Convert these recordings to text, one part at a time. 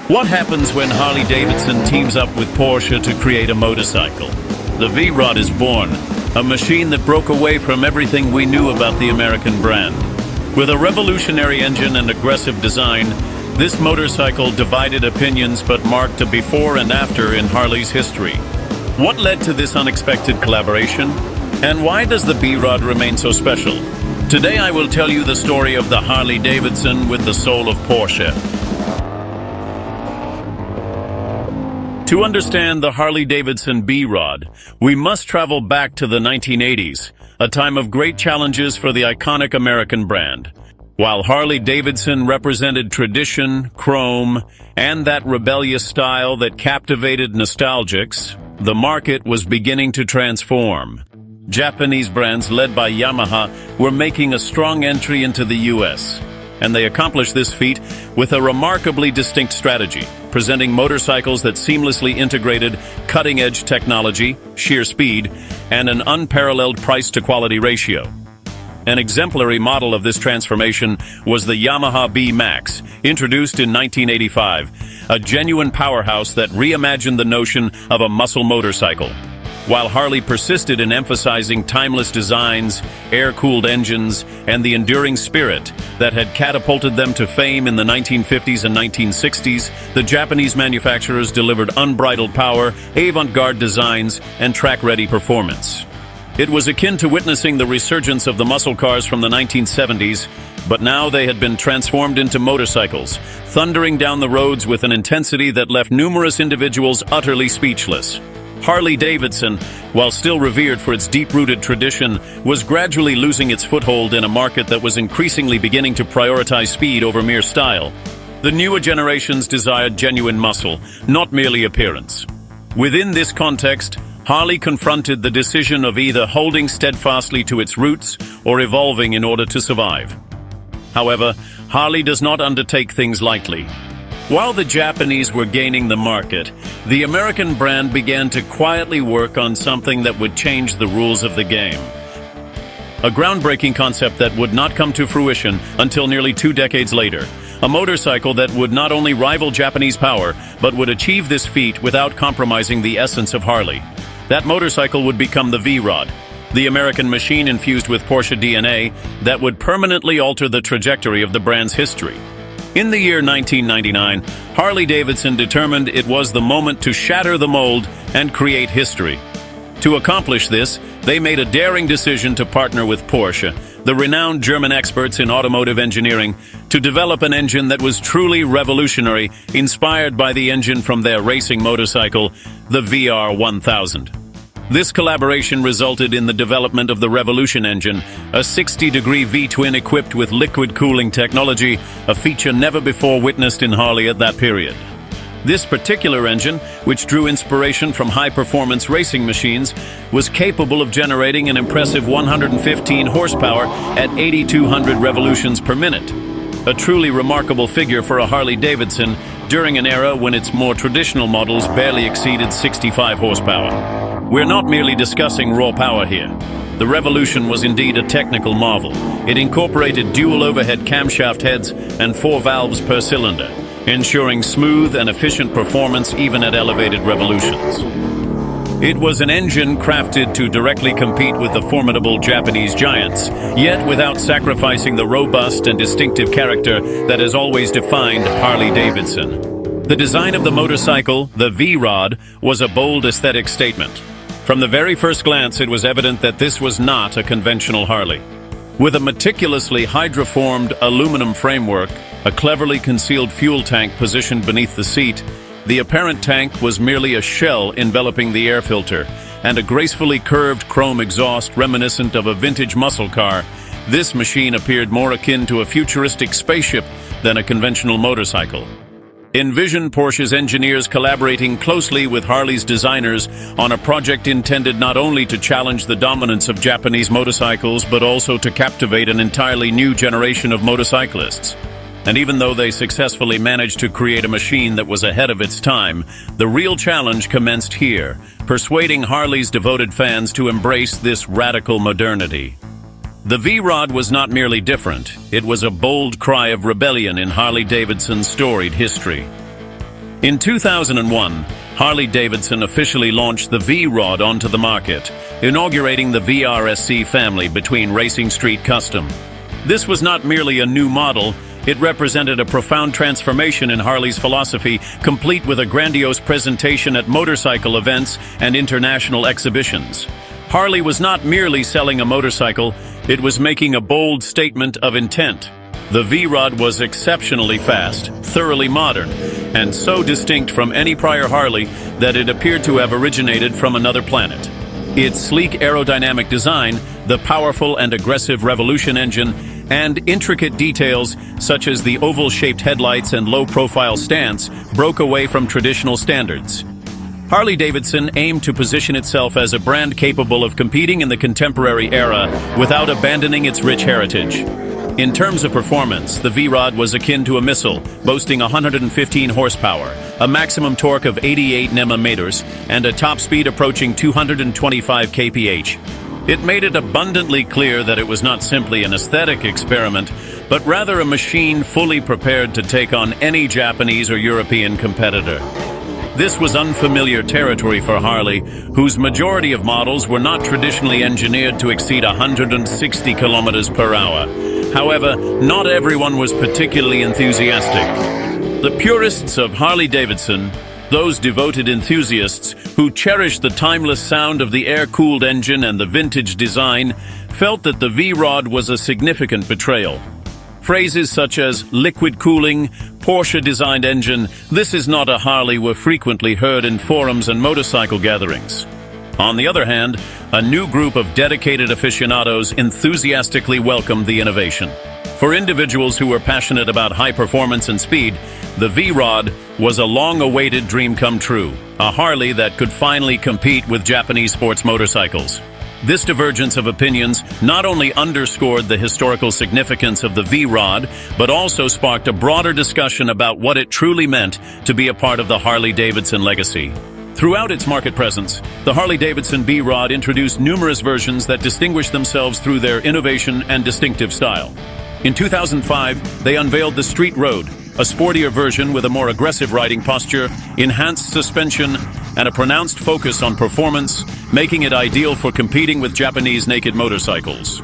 What happens when Harley-Davidson teams up with Porsche to create a motorcycle? The V-Rod is born, a machine that broke away from everything we knew about the American brand. With a revolutionary engine and aggressive design, this motorcycle divided opinions but marked a before and after in Harley's history. What led to this unexpected collaboration? And why does the V-Rod remain so special? Today I will tell you the story of the Harley-Davidson with the soul of Porsche. To understand the Harley-Davidson V-Rod, we must travel back to the 1980s, a time of great challenges for the iconic American brand. While Harley-Davidson represented tradition, chrome, and that rebellious style that captivated nostalgics, the market was beginning to transform. Japanese brands led by Yamaha were making a strong entry into the US, and they accomplished this feat with a remarkably distinct strategy, presenting motorcycles that seamlessly integrated cutting-edge technology, sheer speed, and an unparalleled price-to-quality ratio. An exemplary model of this transformation was the Yamaha B-Max, introduced in 1985, a genuine powerhouse that reimagined the notion of a muscle motorcycle. While Harley persisted in emphasizing timeless designs, air-cooled engines, and the enduring spirit that had catapulted them to fame in the 1950s and 1960s, the Japanese manufacturers delivered unbridled power, avant-garde designs, and track-ready performance. It was akin to witnessing the resurgence of the muscle cars from the 1970s, but now they had been transformed into motorcycles, thundering down the roads with an intensity that left numerous individuals utterly speechless. Harley-Davidson, while still revered for its deep-rooted tradition, was gradually losing its foothold in a market that was increasingly beginning to prioritize speed over mere style. The newer generations desired genuine muscle, not merely appearance. Within this context, Harley confronted the decision of either holding steadfastly to its roots or evolving in order to survive. However, Harley does not undertake things lightly. While the Japanese were gaining the market, the American brand began to quietly work on something that would change the rules of the game. A groundbreaking concept that would not come to fruition until nearly 2 decades later. A motorcycle that would not only rival Japanese power, but would achieve this feat without compromising the essence of Harley. That motorcycle would become the V-Rod, the American machine infused with Porsche DNA that would permanently alter the trajectory of the brand's history. In the year 1999, Harley-Davidson determined it was the moment to shatter the mold and create history. To accomplish this, they made a daring decision to partner with Porsche, the renowned German experts in automotive engineering, to develop an engine that was truly revolutionary, inspired by the engine from their racing motorcycle, the VR1000. This collaboration resulted in the development of the Revolution engine, a 60-degree V-twin equipped with liquid cooling technology, a feature never before witnessed in Harley at that period. This particular engine, which drew inspiration from high-performance racing machines, was capable of generating an impressive 115 horsepower at 8,200 revolutions per minute. A truly remarkable figure for a Harley-Davidson during an era when its more traditional models barely exceeded 65 horsepower. We're not merely discussing raw power here. The Revolution was indeed a technical marvel. It incorporated dual overhead camshaft heads and 4 valves per cylinder, ensuring smooth and efficient performance even at elevated revolutions. It was an engine crafted to directly compete with the formidable Japanese giants, yet without sacrificing the robust and distinctive character that has always defined Harley-Davidson. The design of the motorcycle, the V-Rod, was a bold aesthetic statement. From the very first glance, it was evident that this was not a conventional Harley. With a meticulously hydroformed aluminum framework, a cleverly concealed fuel tank positioned beneath the seat, the apparent tank was merely a shell enveloping the air filter, and a gracefully curved chrome exhaust reminiscent of a vintage muscle car, this machine appeared more akin to a futuristic spaceship than a conventional motorcycle. Envision Porsche's engineers collaborating closely with Harley's designers on a project intended not only to challenge the dominance of Japanese motorcycles, but also to captivate an entirely new generation of motorcyclists. And even though they successfully managed to create a machine that was ahead of its time, the real challenge commenced here, persuading Harley's devoted fans to embrace this radical modernity. The V-Rod was not merely different, it was a bold cry of rebellion in Harley-Davidson's storied history. In 2001, Harley-Davidson officially launched the V-Rod onto the market, inaugurating the VRSC family between Racing Street Custom. This was not merely a new model, it represented a profound transformation in Harley's philosophy, complete with a grandiose presentation at motorcycle events and international exhibitions. Harley was not merely selling a motorcycle, it was making a bold statement of intent. The V-Rod was exceptionally fast, thoroughly modern, and so distinct from any prior Harley that it appeared to have originated from another planet. Its sleek aerodynamic design, the powerful and aggressive Revolution engine, and intricate details such as the oval-shaped headlights and low-profile stance broke away from traditional standards. Harley-Davidson aimed to position itself as a brand capable of competing in the contemporary era without abandoning its rich heritage. In terms of performance, the V-Rod was akin to a missile, boasting 115 horsepower, a maximum torque of 88 Nm, and a top speed approaching 225 kph. It made it abundantly clear that it was not simply an aesthetic experiment, but rather a machine fully prepared to take on any Japanese or European competitor. This was unfamiliar territory for Harley, whose majority of models were not traditionally engineered to exceed 160 km/h. However, not everyone was particularly enthusiastic. The purists of Harley-Davidson, those devoted enthusiasts who cherished the timeless sound of the air-cooled engine and the vintage design, felt that the V-Rod was a significant betrayal. Phrases such as liquid cooling, Porsche-designed engine, this is not a Harley were frequently heard in forums and motorcycle gatherings. On the other hand, a new group of dedicated aficionados enthusiastically welcomed the innovation. For individuals who were passionate about high performance and speed, the V-Rod was a long-awaited dream come true, a Harley that could finally compete with Japanese sports motorcycles. This divergence of opinions not only underscored the historical significance of the V-Rod, but also sparked a broader discussion about what it truly meant to be a part of the Harley-Davidson legacy. Throughout its market presence, the Harley-Davidson V-Rod introduced numerous versions that distinguished themselves through their innovation and distinctive style. In 2005, they unveiled the Street Road, a sportier version with a more aggressive riding posture, enhanced suspension, and a pronounced focus on performance, making it ideal for competing with Japanese naked motorcycles.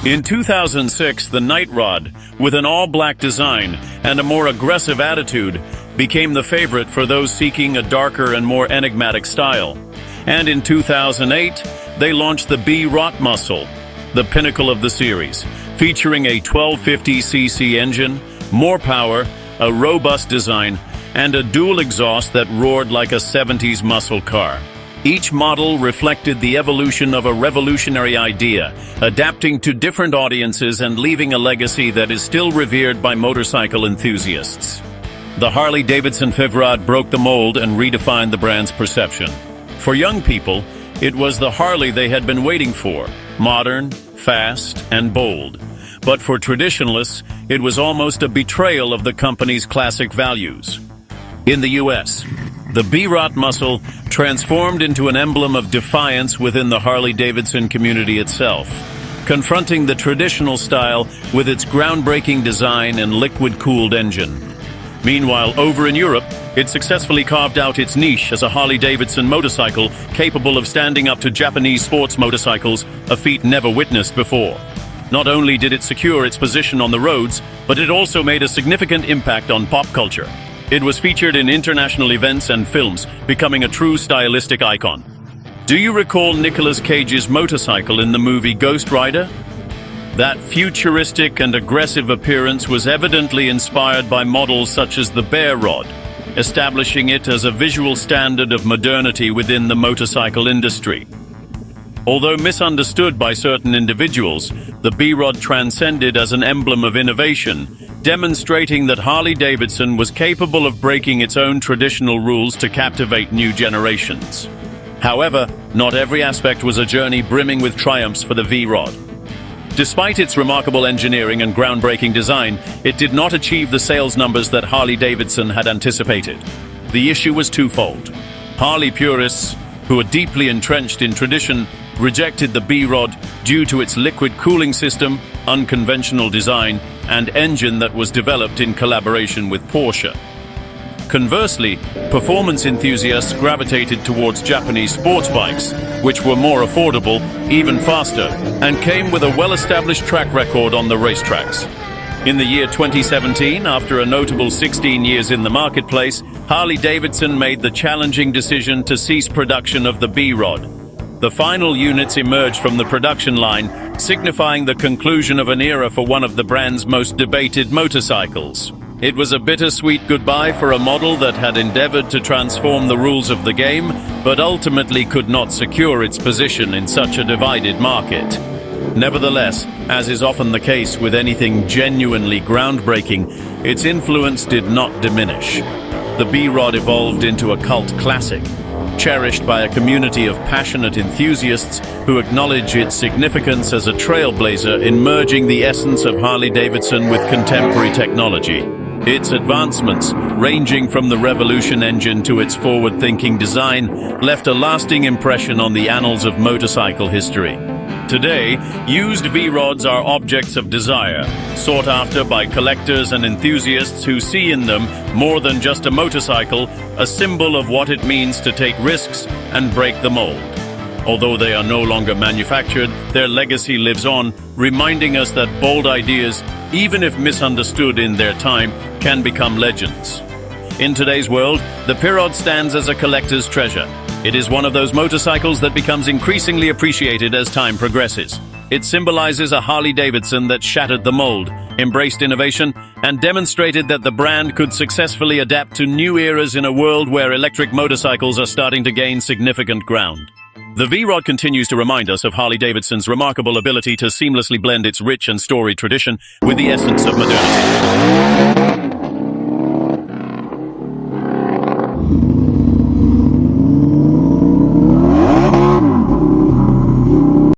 In 2006, the Night Rod, with an all-black design and a more aggressive attitude, became the favorite for those seeking a darker and more enigmatic style. And in 2008, they launched the B-Rot Muscle, the pinnacle of the series, featuring a 1250cc engine, more power, a robust design, and a dual exhaust that roared like a 70s muscle car. Each model reflected the evolution of a revolutionary idea, adapting to different audiences and leaving a legacy that is still revered by motorcycle enthusiasts. The Harley-Davidson V-Rod broke the mold and redefined the brand's perception. For young people, it was the Harley they had been waiting for, modern, fast, and bold. But for traditionalists, it was almost a betrayal of the company's classic values. In the US, the B-Rot Muscle transformed into an emblem of defiance within the Harley-Davidson community itself, confronting the traditional style with its groundbreaking design and liquid-cooled engine. Meanwhile, over in Europe, it successfully carved out its niche as a Harley-Davidson motorcycle capable of standing up to Japanese sports motorcycles, a feat never witnessed before. Not only did it secure its position on the roads, but it also made a significant impact on pop culture. It was featured in international events and films, becoming a true stylistic icon. Do you recall Nicolas Cage's motorcycle in the movie Ghost Rider? That futuristic and aggressive appearance was evidently inspired by models such as the Bear Rod, establishing it as a visual standard of modernity within the motorcycle industry. Although misunderstood by certain individuals, the B-Rod transcended as an emblem of innovation, demonstrating that Harley-Davidson was capable of breaking its own traditional rules to captivate new generations. However, not every aspect was a journey brimming with triumphs for the V-Rod. Despite its remarkable engineering and groundbreaking design, it did not achieve the sales numbers that Harley-Davidson had anticipated. The issue was twofold. Harley purists, who are deeply entrenched in tradition, rejected the B-Rod due to its liquid cooling system, unconventional design, and engine that was developed in collaboration with Porsche. Conversely, performance enthusiasts gravitated towards Japanese sports bikes, which were more affordable, even faster, and came with a well-established track record on the racetracks. In the year 2017, after a notable 16 years in the marketplace, Harley-Davidson made the challenging decision to cease production of the V-Rod. The final units emerged from the production line, signifying the conclusion of an era for one of the brand's most debated motorcycles. It was a bittersweet goodbye for a model that had endeavored to transform the rules of the game, but ultimately could not secure its position in such a divided market. Nevertheless, as is often the case with anything genuinely groundbreaking, its influence did not diminish. The V-Rod evolved into a cult classic, cherished by a community of passionate enthusiasts who acknowledge its significance as a trailblazer in merging the essence of Harley-Davidson with contemporary technology. Its advancements, ranging from the Revolution engine to its forward-thinking design, left a lasting impression on the annals of motorcycle history. Today, used V-Rods are objects of desire, sought after by collectors and enthusiasts who see in them, more than just a motorcycle, a symbol of what it means to take risks and break the mold. Although they are no longer manufactured, their legacy lives on, reminding us that bold ideas, even if misunderstood in their time, can become legends. In today's world, the V-Rod stands as a collector's treasure. It is one of those motorcycles that becomes increasingly appreciated as time progresses. It symbolizes a Harley-Davidson that shattered the mold, embraced innovation, and demonstrated that the brand could successfully adapt to new eras in a world where electric motorcycles are starting to gain significant ground. The V-Rod continues to remind us of Harley-Davidson's remarkable ability to seamlessly blend its rich and storied tradition with the essence of modernity.